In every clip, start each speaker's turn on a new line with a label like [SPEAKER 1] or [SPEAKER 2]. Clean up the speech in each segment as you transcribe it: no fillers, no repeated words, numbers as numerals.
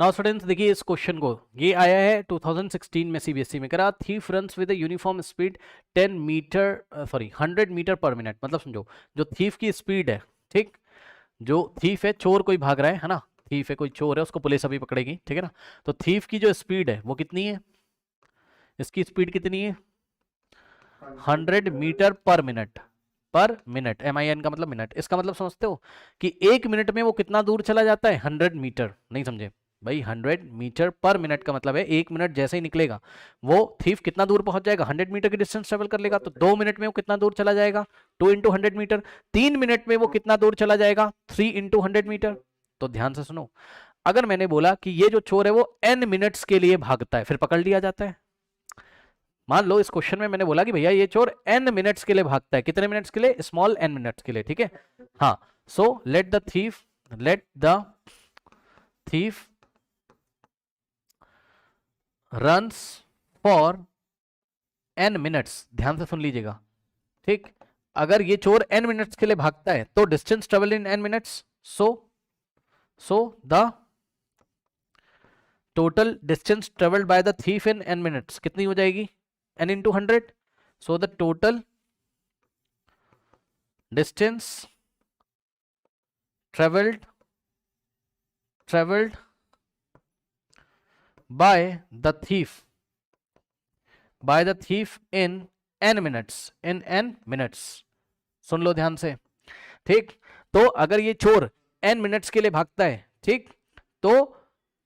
[SPEAKER 1] Now students देखिए इस question को, ये आया है 2016 में सीबीएसई में। करा thief runs with uniform speed 10 metre sorry 100 metre per minute. मतलब समझो जो थीफ की स्पीड है, ठीक, जो थीफ है, चोर कोई भाग रहा है ना, थीफ है, कोई चोर है, उसको पुलिस अभी पकड़ेगी, ठीक है ना। तो थीफ की जो स्पीड है वो कितनी है, इसकी स्पीड कितनी है, 100 मीटर पर मिनट। पर मिनट, MIN का मतलब मिनट। इसका मतलब समझते हो कि 1 मिनट में वो कितना दूर चला जाता है, 100 मीटर। नहीं समझे भाई, 100 मीटर पर मिनट का मतलब है 1 मिनट जैसे ही निकलेगा वो थीफ कितना दूर पहुंच जाएगा, 100 मीटर की डिस्टेंस ट्रेवल कर लेगा। तो 2 मिनट में वो कितना दूर चला जाएगा, 2 इंटू 100 मीटर। 3 मिनट में वो कितना दूर चला जाएगा, 3 इंटू 100 मीटर। तो ध्यान से सुनो, अगर मैंने बोला कि ये जो चोर है वो n मिनट्स के लिए भागता है, फिर पकड़ लिया जाता है। मान लो इस क्वेश्चन में मैंने बोला कि भैया ये चोर n मिनट्स के लिए भागता है, कितने मिनट्स के लिए, स्मॉल n मिनट्स के लिए, ठीक है। हाँ, so let the thief runs for n minutes. ध्यान से सुन लीजिएगा, ठीक। अगर ये चोर n मिनट्स के लिए भागता है तो distance travel in n minutes, so the total distance travelled by the thief in n minutes कितनी हो जाएगी, n into 100। So the total distance traveled by the thief in n minutes। सुन लो ध्यान से, ठीक। तो अगर ये चोर n मिनट्स के लिए भागता है, ठीक, तो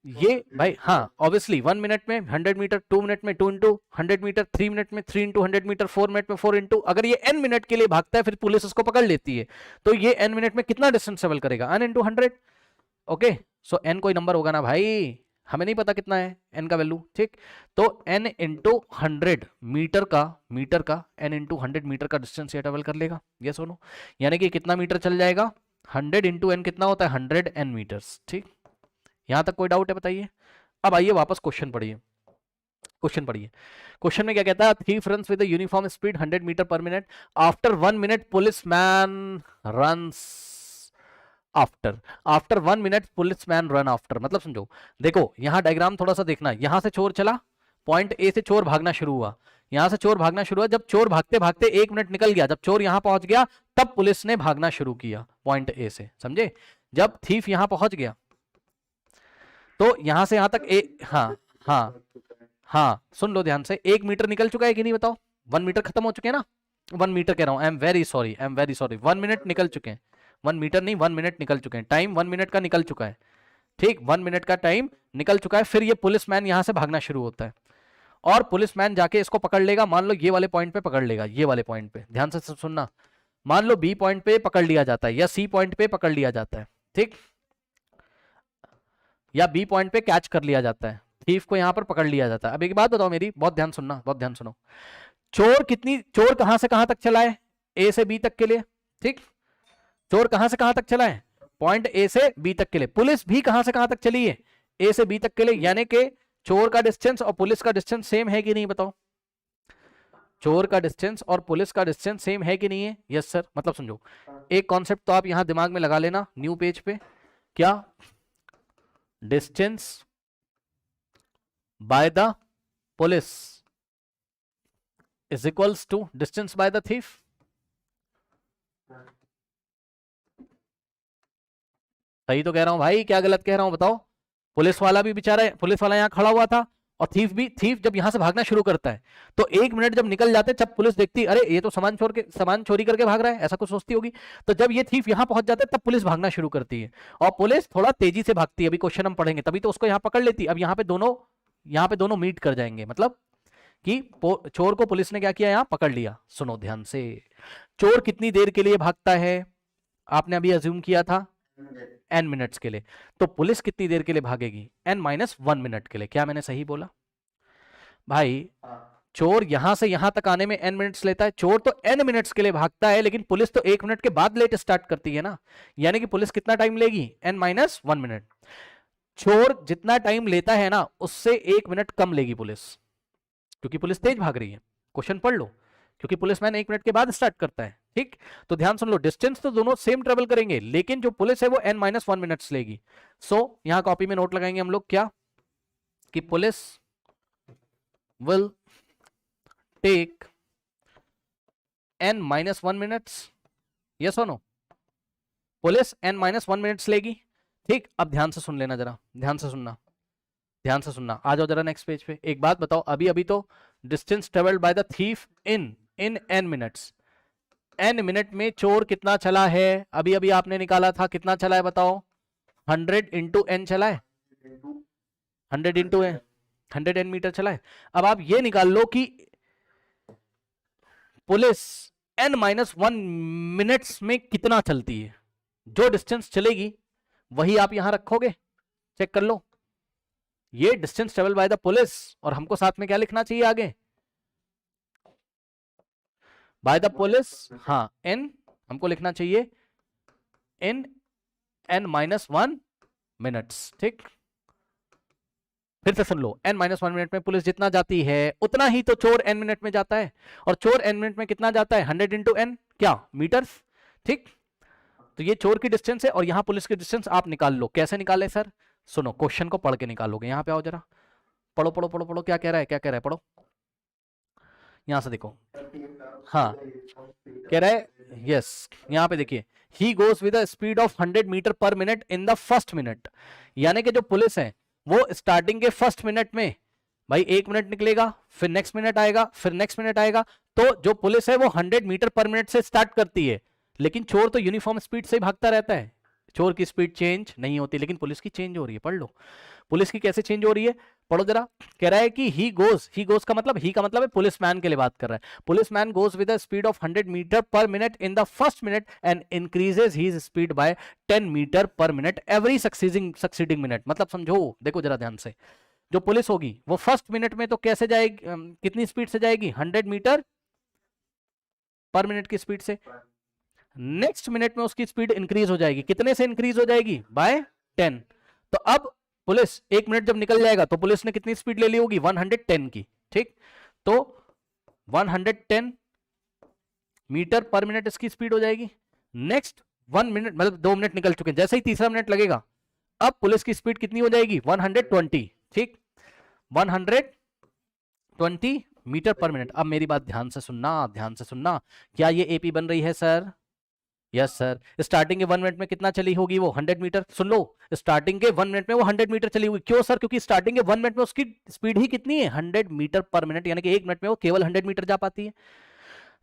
[SPEAKER 1] ये भाई हाँ ऑब्वियसली 1 मिनट में 100 मीटर, 2 मिनट में 2 इंटू 100 मीटर, 3 मिनट में 3 इंटू 100 मीटर, 4 मिनट में 4 इंटू, अगर ये n मिनट के लिए भागता है फिर पुलिस उसको पकड़ लेती है, तो ये n मिनट में कितना डिस्टेंस ट्रेवल करेगा, n into 100। Okay, so n कोई नंबर होगा ना भाई, हमें नहीं पता कितना है n का वैल्यू, ठीक। तो n इंटू 100 मीटर का n इंटू 100 मीटर का डिस्टेंस ये ट्रेवल कर लेगा, ये सुनो, यानी कि कितना मीटर चल जाएगा, 100 इंटू n कितना होता है, 100 n मीटर्स, ठीक। यहां तक कोई डाउट है बताइए। अब आइए वापस क्वेश्चन पढ़िए, क्वेश्चन में क्या कहता है, thief runs with uniform speed 100 metre per minute. After 1 minute policeman runs after 1 minute policeman run after. मतलब समझो, देखो यहां डायग्राम थोड़ा सा देखना, यहां से चोर चला, पॉइंट ए से चोर भागना शुरू हुआ, यहां से चोर भागना शुरू हुआ, जब चोर भागते भागते 1 मिनट निकल गया, जब चोर यहां पहुंच गया तब पुलिस ने भागना शुरू किया पॉइंट ए से, समझे। जब थीफ यहां पहुंच गया तो यहां से यहां तक हाँ हाँ हाँ, सुन लो ध्यान से, 1 मीटर निकल चुका है कि नहीं बताओ, 1 मीटर खत्म हो चुके हैं ना, 1 मीटर कह रहा हूं, I am very sorry 1 minute निकल चुके हैं, 1 मीटर नहीं 1 मिनट निकल चुके हैं, टाइम 1 मिनट का निकल चुका है, ठीक, 1 मिनट का टाइम निकल चुका है। फिर ये पुलिसमैन यहां से भागना शुरू होता है और पुलिसमैन जाके इसको पकड़ लेगा, मान लो ये वाले पॉइंट पे पकड़ लेगा, ये वाले पॉइंट पे, ध्यान से सुनना, मान लो बी पॉइंट पे पकड़ लिया जाता है या सी पॉइंट पे पकड़ लिया जाता है, ठीक, या बी पॉइंट पे कैच कर लिया जाता है, थीफ को यहां पर पकड़ लिया जाता है। अब एक बात बताओ मेरी, बहुत ध्यान सुनना, बहुत ध्यान सुनो, चोर कहां से कहां तक चला है, ए से बी तक के लिए, ठीक, चोर कहां से कहां तक चला है, पॉइंट ए से बी तक के लिए। पुलिस भी कहां से कहां तक चली है, ए से बी तक के लिए, यानी कि चोर का डिस्टेंस और पुलिस का डिस्टेंस सेम है कि नहीं बताओ, चोर का डिस्टेंस और पुलिस का डिस्टेंस सेम है कि नहीं है, यस सर। मतलब समझो, एक कॉन्सेप्ट तो आप यहां दिमाग में लगा लेना, न्यू पेज पे, क्या, distance by the police is equals to distance by the thief. सही तो कह रहा हूं भाई, क्या गलत कह रहा हूं बताओ। पुलिस वाला भी बेचारा, पुलिस वाला यहां खड़ा हुआ था और थीफ जब यहां से भागना शुरू करता है तो 1 मिनट जब निकल जाते, जब पुलिस देखती अरे ये तो सामान चोरी करके भाग रहा है, ऐसा कुछ सोचती होगी, तो जब ये थीफ यहां पहुंच जाते तब पुलिस भागना शुरू करती है और पुलिस थोड़ा तेजी से भागती है, अभी क्वेश्चन हम पढ़ेंगे, तभी तो उसको यहां पकड़ लेती। अब यहां पे दोनों मीट कर जाएंगे, मतलब कि चोर को पुलिस ने क्या किया, यहां पकड़ लिया। सुनो ध्यान से, चोर कितनी देर के लिए भागता है, आपने अभी अज्यूम किया था n मिनट्स के लिए, तो पुलिस कितनी देर के लिए भागेगी, n-1 मिनट के लिए। क्या मैंने सही बोला भाई, चोर यहां से यहां तक आने में n मिनट्स लेता है, चोर तो n मिनट्स के लिए भागता है, लेकिन पुलिस तो 1 मिनट के बाद लेट स्टार्ट करती है ना, यानी कि पुलिस कितना टाइम लेगी, n-1 मिनट। चोर जितना टाइम लेता है ना उससे 1 मिनट कम लेगी पुलिस, क्योंकि पुलिस तेज भाग रही है। क्वेश्चन पढ़ लो, क्योंकि पुलिसमैन 1 मिनट के बाद स्टार्ट करता है, ठीक, तो ध्यान सुन लो, डिस्टेंस तो दोनों सेम ट्रेवल करेंगे, लेकिन जो पुलिस है वो n-1 मिनट्स लेगी। सो यहां कॉपी में नोट लगाएंगे हम लोग क्या, कि police will take n-1 minutes, yes और नो, पुलिस n-1 मिनट्स लेगी। ठीक, अब ध्यान से सुन लेना जरा, ध्यान से सुनना, ध्यान से सुनना, आ जाओ जरा नेक्स्ट पेज पे। एक बात बताओ, अभी अभी तो distance travelled by the thief in n minutes, n minute में चोर कितना चला है, अभी अभी आपने निकाला था, कितना चला है बताओ, 100 इंटू n चला है, 100 इंटू n, 100 n मीटर चला है। अब आप ये निकाल लो कि पुलिस n-1 मिनट्स में कितना चलती है, जो डिस्टेंस चलेगी वही आप यहां रखोगे, चेक कर लो, ये distance travel by the police, और हमको साथ में क्या लिखना चाहिए आगे, बाय द पुलिस, हाँ n हमको लिखना चाहिए इन n-1 मिनट्स। ठीक, फिर से सुन लो, n-1 मिनट में पुलिस जितना जाती है उतना ही तो चोर n मिनट में जाता है, और चोर n मिनट में कितना जाता है, 100 इंटू n, क्या, मीटर्स। ठीक, तो ये चोर की डिस्टेंस है और यहां पुलिस की डिस्टेंस आप निकाल लो। कैसे निकाले सर, सुनो, क्वेश्चन को पढ़ के निकालोगे। यहां पे आओ जरा, पढ़ो पढ़ो पढ़ो पढ़ो, क्या कह रहा है, क्या कह रहा है, पढ़ो, यहां से देखो, हाँ कह रहा है, यस, यहां पे देखिए, he goes with the speed of 100 metre per minute in the first minute, यानी कि जो पुलिस है वो स्टार्टिंग के फर्स्ट मिनट में, भाई 1 मिनट निकलेगा, फिर नेक्स्ट मिनट आएगा, फिर नेक्स्ट मिनट आएगा, तो जो पुलिस है वो 100 मीटर पर मिनट से स्टार्ट करती है, लेकिन चोर तो यूनिफॉर्म स्पीड से ही भागता रहता है, चोर की स्पीड चेंज नहीं होती, लेकिन पुलिस की चेंज हो रही है। पढ़ लो, पुलिस की कैसे चेंज हो रही है, पढ़ो जरा। कह रहा है कि ही गोज का मतलब, ही का मतलब है पुलिसमैन के लिए बात कर रहा है, policeman goes with the speed of 100 metre per minute in the first minute and increases his speed by 10 metre per minute every succeeding minute. मतलब समझो, देखो जरा ध्यान से, जो पुलिस होगी वो फर्स्ट मिनट में तो कैसे जाएगी, कितनी स्पीड से जाएगी, 100 मीटर पर मिनट की स्पीड से, नेक्स्ट मिनट में उसकी स्पीड इंक्रीज हो जाएगी, कितने से इंक्रीज हो जाएगी, बाय 10। तो अब पुलिस 1 मिनट जब निकल जाएगा तो पुलिस ने कितनी स्पीड ले ली होगी, 110 की। ठीक, तो 110 मीटर पर मिनट इसकी स्पीड हो जाएगी। नेक्स्ट 1 मिनट, मतलब 2 मिनट निकल चुके हैं, जैसे ही तीसरा मिनट लगेगा अब पुलिस की स्पीड कितनी हो जाएगी, 120। ठीक, 120 मीटर पर मिनट। अब मेरी बात ध्यान से सुनना, ध्यान से सुनना, क्या ये एपी बन रही है सर, यस सर। स्टार्टिंग के 1 मिनट में कितना चली होगी वो, 100 मीटर। सुन लो, स्टार्टिंग के 1 मिनट में वो 100 मीटर चली हुई, क्यों सर, क्योंकि स्टार्टिंग के 1 मिनट में उसकी स्पीड ही कितनी है, 100 मीटर पर मिनट, यानी कि 1 मिनट में वो केवल 100 मीटर जा पाती है।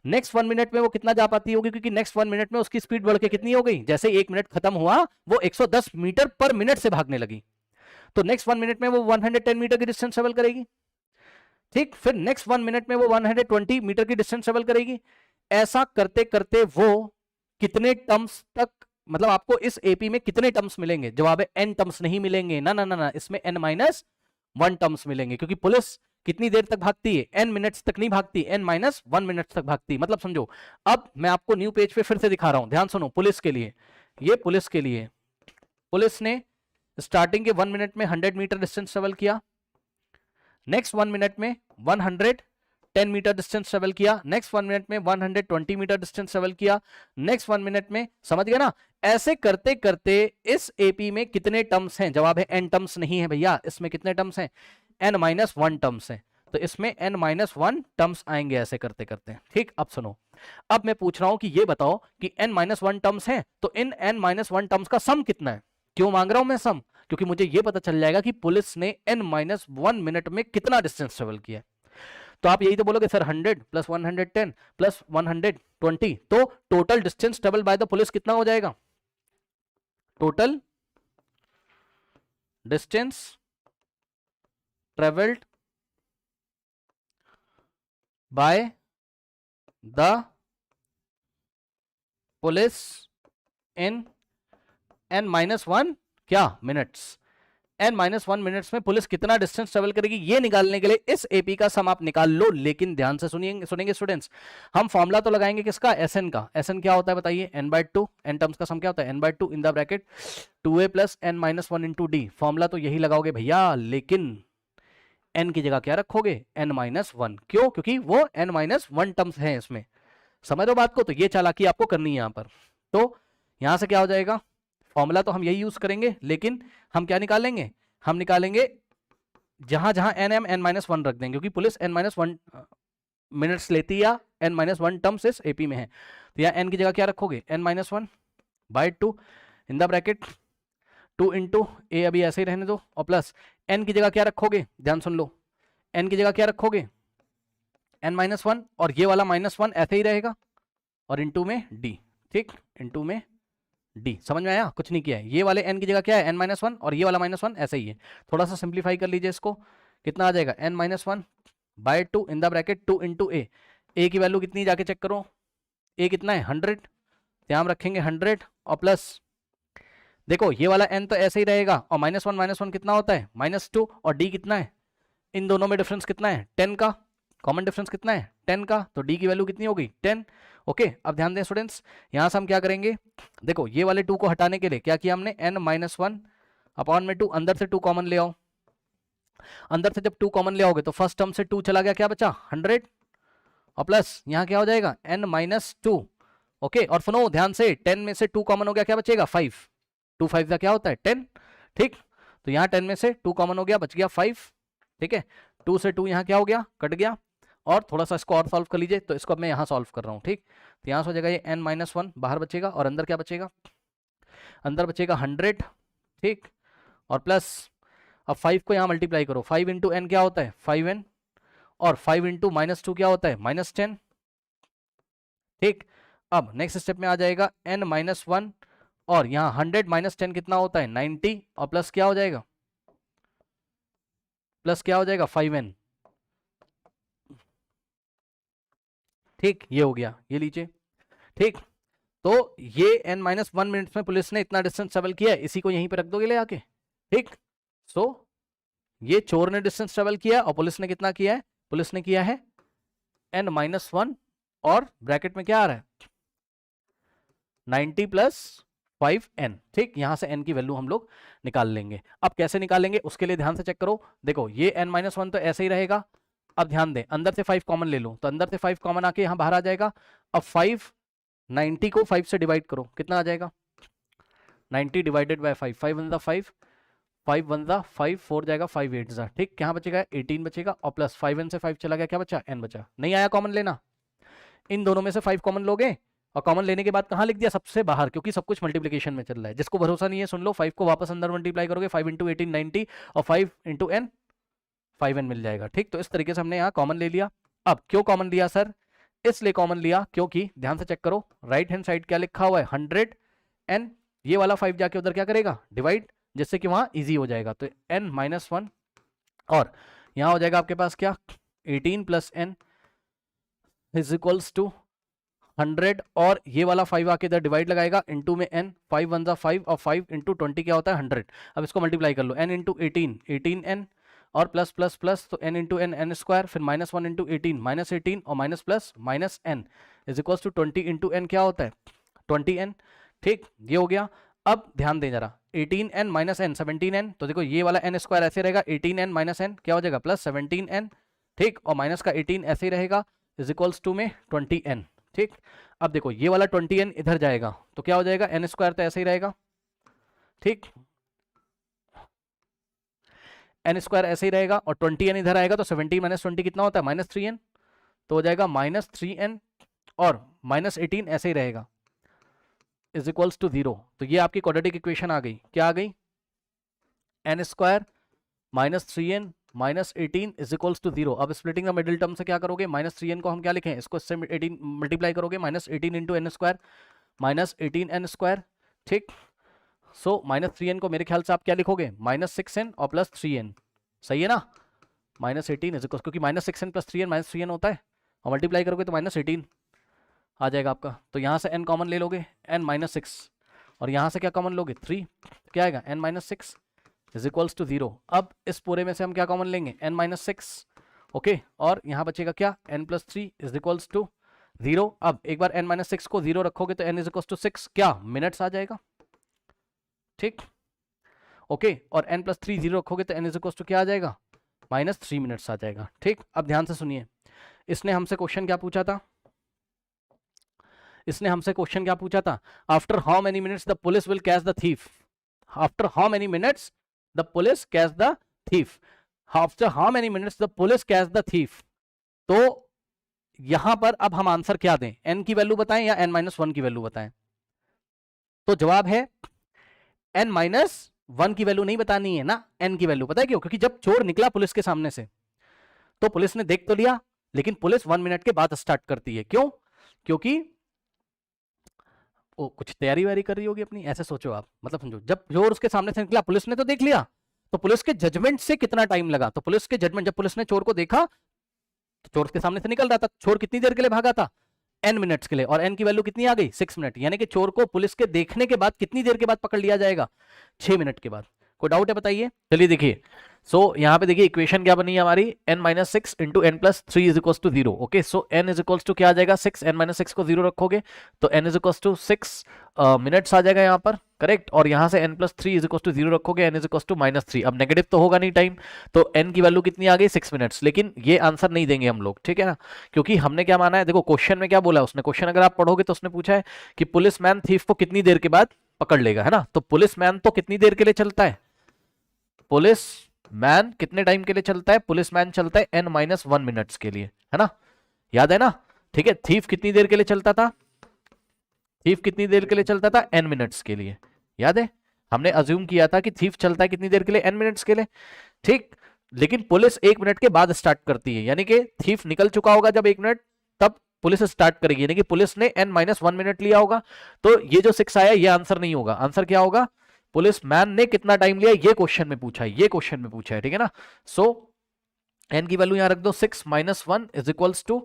[SPEAKER 1] नेक्स्ट 1 मिनट में वो कितना जा पाती होगी, क्योंकि नेक्स्ट 1 मिनट में उसकी स्पीड बढ़ के कितनी हो गई, जैसे 1 मिनट खत्म हुआ वो 110 मीटर पर मिनट से भागने लगी, तो नेक्स्ट 1 मिनट में वो 110 मीटर की डिस्टेंस ट्रेवल करेगी। ठीक, फिर नेक्स्ट 1 मिनट में वो 120 मीटर की डिस्टेंस ट्रेवल करेगी। ऐसा करते करते वो कितने टर्म्स तक, मतलब आपको इस एपी में कितने टर्म्स मिलेंगे, जवाब है n टर्म्स नहीं मिलेंगे, ना ना ना ना, इसमें n-1 टर्म्स मिलेंगे, क्योंकि पुलिस कितनी देर तक भागती है, n मिनट्स तक नहीं भागती, n-1 मिनट्स तक भागती है। मतलब समझो, अब मैं आपको न्यू पेज पे फिर से दिखा रहा हूं, ध्यान सुनो, पुलिस के लिए, ये पुलिस के लिए, पुलिस ने स्टार्टिंग के 1 मिनट में 100 मीटर डिस्टेंस ट्रेवल किया, नेक्स्ट 1 मिनट में 110 मीटर डिस्टेंस ट्रेवल किया, नेक्स्ट 1 मिनट में 120 मीटर डिस्टेंस ट्रेवल किया, नेक्स्ट 1 मिनट में, समझ गया ना। ऐसे करते करते इस एपी में कितने टर्म्स हैं, जवाब है n टर्म्स नहीं है भैया, इसमें कितने टर्म्स हैं, n-1 टर्म्स हैं, तो इसमें n-1 टर्म्स आएंगे ऐसे करते करते। ठीक, अब सुनो, अब मैं पूछ रहा हूं कि ये बताओ कि n-1 टर्म्स हैं, तो इन n-1 टर्म्स का सम कितना है। क्यों मांग रहा हूं मैं सम, क्योंकि मुझे ये पता चल जाएगा कि पुलिस ने n-1 मिनट में कितना डिस्टेंस ट्रेवल किया। तो आप यही तो बोलोगे सर, 100 प्लस 110 प्लस 120, तो total distance travel by the police कितना हो जाएगा, total distance travelled by the police in n-1 क्या मिनट्स, n-1 मिनट्स में पुलिस कितना डिस्टेंस ट्रेवल करेगी, ये निकालने के लिए इस एपी का सम आप निकाल लो। लेकिन ध्यान से सुनेंगे स्टूडेंट्स, हम फॉर्मूला तो लगाएंगे किसका, एसएन का। एसएन क्या होता है बताइए, n/2, n टर्म्स का सम क्या होता है, n/2 in the bracket 2a plus n-1 into D, formula तो यही लगाओगे भैया, लेकिन n की जगह क्या रखोगे, n-1, क्यों, क्योंकि वो n-1 टर्म्स है इसमें, समझ रहे हो बात को? तो ये चालाकी आपको करनी है यहाँ पर। तो यहाँ से क्या हो जाएगा, फॉर्मूला तो हम यही यूज करेंगे, लेकिन हम क्या निकालेंगे, हम निकालेंगे जहां जहां n m n minus one रख देंगे, क्योंकि police n minus one minutes लेती है या एन माइनस वन टर्म्स इस एपी में है। तो यहाँ एन की जगह क्या रखोगे, n minus one by two in the bracket 2 into a, अभी ऐसे ही रहने दो, और प्लस एन की जगह क्या रखोगे, ध्यान सुन लो, एन की जगह क्या रखोगे, एन माइनस वन, और ये वाला माइनस वन ऐसे ही रहेगा, और इंटू में डी, ठीक, इंटू में डी। समझ में आया? कुछ नहीं किया है। ये वाले n की जगह क्या है, n माइनस वन, और ये वाला माइनस वन ऐसे ही है। थोड़ा सा सिंप्लीफाई कर लीजिए इसको, कितना आ जाएगा, n minus one by two in the bracket 2 into a. A की वैल्यू कितनी जाके चेक करो, ए कितना है 100, यहाँ रखेंगे 100, और प्लस देखो ये वाला n तो ऐसे ही रहेगा, और माइनस वन कितना होता है -2, और d कितना है, इन दोनों में डिफरेंस कितना है 10 का, कॉमन डिफरेंस कितना है 10 का, तो d की वैल्यू कितनी होगी 10। ओके, अब ध्यान दें स्टूडेंट्स, यहां से हम क्या करेंगे, देखो ये वाले 2 को हटाने के लिए क्या किया हमने, n माइनस वन अपॉन में 2, अंदर से 2 कॉमन ले आओ, अंदर से जब 2 कॉमन ले आओगे तो फर्स्ट टर्म से 2 चला गया, क्या बचा 100, और प्लस यहाँ क्या हो जाएगा n माइनस टू। ओके, और सुनो ध्यान से, 10 में से 2 कॉमन हो गया, क्या बचेगा 5, 2 5 का क्या होता है 10, ठीक, तो यहाँ 10 में से 2 कॉमन हो गया, बच गया 5, ठीक है, 2 से 2 यहाँ क्या हो गया, कट गया, और थोड़ा सा इसको और सॉल्व कर लीजिए, तो इसको अब मैं यहाँ सॉल्व कर रहा हूँ, ठीक, तो यहाँ से हो जाएगा ये n माइनस वन बाहर बचेगा, और अंदर क्या बचेगा, अंदर बचेगा 100, ठीक, और प्लस अब 5 को यहाँ मल्टीप्लाई करो, 5 इंटू एन क्या होता है 5n, और 5 इंटू माइनस टू क्या होता है -10, ठीक। अब नेक्स्ट स्टेप में आ जाएगा n माइनस वन, और यहाँ 100 माइनस 10 कितना होता है 90, और प्लस क्या हो जाएगा, प्लस क्या हो जाएगा 5n, ठीक, ये हो गया, ये लीजिए, ठीक। तो ये n माइनस वन मिनट्स में पुलिस ने इतना डिस्टेंस ट्रेवल किया है, इसी को यहीं पे रख दोगे ले आके, ठीक। सो ये चोर ने डिस्टेंस ट्रेवल किया, और पुलिस ने कितना किया है, पुलिस ने किया है n माइनस वन, और ब्रैकेट में क्या आ रहा है 90 प्लस 5n, ठीक, यहां से n की वैल्यू हम लोग निकाल लेंगे। अब कैसे निकालेंगे उसके लिए ध्यान से चेक करो, देखो ये n माइनस वन तो ऐसे ही रहेगा, अब ध्यान दें अंदर से 5 कॉमन ले लो, तो अंदर से 5 कॉमन आके यहां बाहर आ जाएगा, अब 5 90 को 5 से डिवाइड करो, कितना आ जाएगा 90 डिवाइडेड बाय 5, 5 वन ज़ा 5, 5 वन ज़ा 5, 4 जाएगा 5 8 ज़ा, ठीक, क्या बचेगा 18 बचेगा, और प्लस 5n से 5 चला गया, क्या बचा n बचा, नहीं आया कॉमन लेना, इन दोनों में से 5 कॉमन लोगे, और कॉमन लेने के बाद कहाँ लिख दिया, सबसे बाहर, क्योंकि सब कुछ मल्टीप्लिकेशन में चल रहा है। जिसको भरोसा नहीं है सुन लो, 5 को वापस अंदर मल्टीप्लाई करोगे, 5 इंटू 18 90, और 5 इंटू एन 5n मिल जाएगा, ठीक। तो इस तरीके से हमने यहाँ कॉमन ले लिया। अब क्यों कॉमन लिया सर, इसलिए कॉमन लिया क्योंकि ध्यान से चेक करो, राइट हैंड साइड क्या लिखा हुआ है 100 n, ये वाला 5 जाके उधर क्या करेगा डिवाइड, जिससे कि वहां इजी हो जाएगा, तो n माइनस वन, और यहाँ हो जाएगा आपके पास क्या 18 plus n is equals to 100, और ये वाला 5 आके इधर डिवाइड लगाएगा, इंटू में n, 5 वन ज़ा 5, और 5 इंटू 20 क्या होता है 100। अब इसको मल्टीप्लाई कर लो, n इंटू 18 18n, और प्लस प्लस प्लस, तो n into n n square, फिर माइनस वन इंटू 18 -18, और minus plus minus n is equals to 20 into n क्या होता है 20n, ठीक, ये हो गया। अब ध्यान दें जरा, 18n माइनस n 17n, तो देखो ये वाला n स्क्वायर ऐसे रहेगा, 18n माइनस n क्या हो जाएगा प्लस 17n, ठीक, और माइनस का 18 ऐसे ही रहेगा, इज इक्वल्स टू में 20n, ठीक। अब देखो ये वाला 20n इधर जाएगा, तो क्या हो जाएगा n स्क्वायर तो ऐसे ही रहेगा, ठीक, n स्क्वायर ऐसे ही रहेगा, और 20n इधर आएगा, तो 17 माइनस 20 कितना होता है -3n, तो हो जाएगा -3n, और -18 ऐसे ही रहेगा, इज इक्वल्स टू 0। तो ये आपकी क्वाड्रेटिक इक्वेशन आ गई, क्या आ गई n square -3n -18 is equals to 0। अब स्प्लिटिंग द मिडिल टर्म से क्या करोगे, -3n को हम क्या लिखें, इसको इससे 18 मल्टीप्लाई करोगे, -18 into N square -18n square, ठीक। सो -3n को मेरे ख्याल से आप क्या लिखोगे -6n और प्लस 3n, सही है ना, -18 इज इक्वल्स, क्योंकि -6n प्लस 3n -3n होता है, और मल्टीप्लाई करोगे तो -18 आ जाएगा आपका। तो यहाँ से n कॉमन ले लोगे, n -6, और यहाँ से क्या कॉमन लोगे 3, क्या आएगा n -6 इज इक्वल्स टू 0। अब इस पूरे में से हम क्या कॉमन लेंगे n -6, ओके, और यहाँ बचेगा क्या n plus 3 is equals to 0। अब एक बार n -6 को 0 रखोगे तो n इज इक्वल्स टू 6 क्या मिनट्स आ जाएगा, ठीक, ओके, और n प्लस 3 0 रखोगे तो n इज इक्वल्स टू क्या आ जाएगा -3 मिनट्स आ जाएगा, ठीक। अब ध्यान से सुनिए, इसने हमसे क्वेश्चन क्या पूछा था, इसने हमसे क्वेश्चन क्या पूछा था, after how many minutes the police will catch the thief, after how many minutes the police catch the thief, after how many minutes the police catch the thief. तो यहां पर अब हम आंसर क्या दें, n की वैल्यू बताएं या n-1 की वैल्यू बताएं? तो जवाब है n-1 की वैल्यू नहीं बतानी है ना, n की वैल्यू। पता है क्यों? क्योंकि जब चोर निकला पुलिस के सामने से तो पुलिस ने देख तो लिया, लेकिन पुलिस 1 मिनट के बाद स्टार्ट करती है। क्यों? क्योंकि वो कुछ तैयारी वारी कर रही होगी अपनी, ऐसे सोचो आप। मतलब समझो, जब चोर उसके सामने से निकला पुलिस ने तो देख लिया, तो पुलिस के जजमेंट से कितना टाइम लगा, तो पुलिस के जजमेंट, जब पुलिस ने चोर को देखा तो चोर के सामने से निकल रहा था, चोर कितनी देर के लिए भागा था, n मिनट्स के लिए, और n की वैल्यू कितनी आ गई, 6 मिनट। यानी कि चोर को पुलिस के देखने के बाद कितनी देर के बाद पकड़ लिया जाएगा, 6 मिनट के बाद। कोई डाउट है बताइए? चलिए देखिए, सो यहाँ पे देखिए इक्वेशन क्या बनी है हमारी, n-6 into n+3 is equals to 0। Okay, so n is equals to क्या आ जाएगा, 6, n-6 को 0 रखोगे तो n is equals to 6 minutes आ जाएगा यहाँ पर, करेक्ट। और यहाँ से n+3 इज इक्वल्स टू 0 रखोगे, n इज इक्वल्स टू -3। अब नेगेटिव तो होगा नहीं टाइम, तो n की वैल्यू कितनी आ गई, 6 मिनट्स। लेकिन ये आंसर नहीं देंगे हम लोग, ठीक है ना, क्योंकि हमने क्या माना है, देखो क्वेश्चन में क्या बोला उसने, क्वेश्चन अगर आप पढ़ोगे तो उसने पूछा है कि पुलिस मैन थीफ को कितनी देर के बाद पकड़ लेगा, है ना। तो पुलिस मैन तो कितनी देर के लिए चलता है, पुलिस मैन कितने टाइम के लिए चलता है, पुलिस मैन चलता है n-1 मिनट्स के लिए, है ना, याद है ना। ठीक है, थीफ कितनी देर के लिए चलता था, थीफ कितनी देर के लिए चलता था, n मिनट्स के लिए, याद है। हमने अज्यूम किया था कि थीफ चलता है कितनी देर के लिए, n मिनट्स के लिए, ठीक। लेकिन पुलिस 1 मिनट के बाद स्टार्ट करती है, यानी कि थीफ निकल चुका होगा जब 1 मिनट, तब पुलिस स्टार्ट करेगी, यानी कि पुलिस ने n-1 मिनट लिया होगा। तो ये जो 6 आया ये आंसर नहीं होगा, आंसर क्या होगा, पुलिस मैन ने कितना टाइम लिया, ये क्वेश्चन में पूछा है, ये क्वेश्चन में पूछा है, ठीक है ना। सो n की वैल्यू यहां रख दो, 6 - 1 इज इक्वल्स टू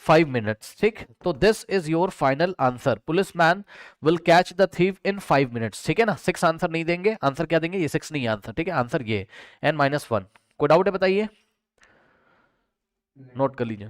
[SPEAKER 1] 5 मिनट्स, ठीक। तो this is your final answer, police man will catch the thief in 5 minutes, ठीक है ना। 6 आंसर नहीं देंगे, आंसर क्या देंगे, ये 6 नहीं आंसर, ठीक है, आंसर ये n-1। कोई डाउट है बताइए, नोट कर लीजिए।